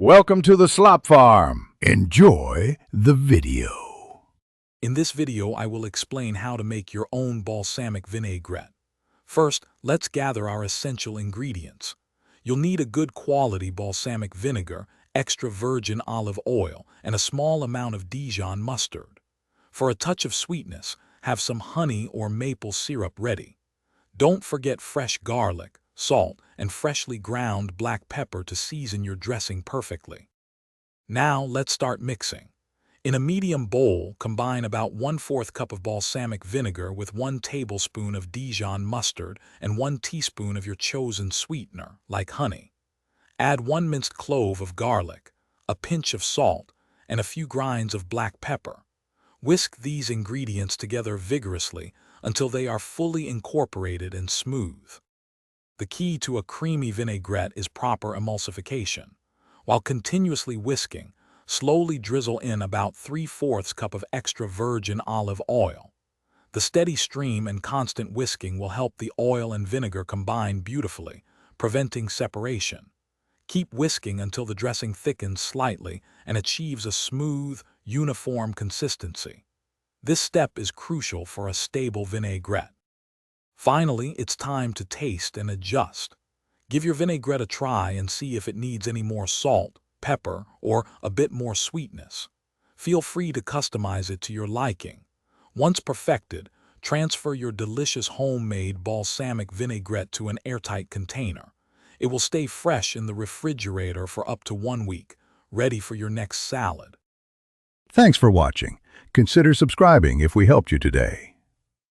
Welcome to the Slop Farm. Enjoy the video. In this video, I will explain how to make your own balsamic vinaigrette. First, let's gather our essential ingredients. You'll need a good quality balsamic vinegar, extra virgin olive oil, and a small amount of Dijon mustard. For a touch of sweetness, have some honey or maple syrup ready. Don't forget fresh garlic, salt, and freshly ground black pepper to season your dressing perfectly. Now let's start mixing. In a medium bowl, combine about 1/4 cup of balsamic vinegar with 1 tablespoon of Dijon mustard and 1 teaspoon of your chosen sweetener, like honey. Add 1 minced clove of garlic, a pinch of salt, and a few grinds of black pepper. Whisk these ingredients together vigorously until they are fully incorporated and smooth. The key to a creamy vinaigrette is proper emulsification. While continuously whisking, slowly drizzle in about 3/4 cup of extra virgin olive oil. The steady stream and constant whisking will help the oil and vinegar combine beautifully, preventing separation. Keep whisking until the dressing thickens slightly and achieves a smooth, uniform consistency. This step is crucial for a stable vinaigrette. Finally, it's time to taste and adjust. Give your vinaigrette a try and see if it needs any more salt, pepper, or a bit more sweetness. Feel free to customize it to your liking. Once perfected, transfer your delicious homemade balsamic vinaigrette to an airtight container. It will stay fresh in the refrigerator for up to 1 week, ready for your next salad. Thanks for watching. Consider subscribing if we helped you today.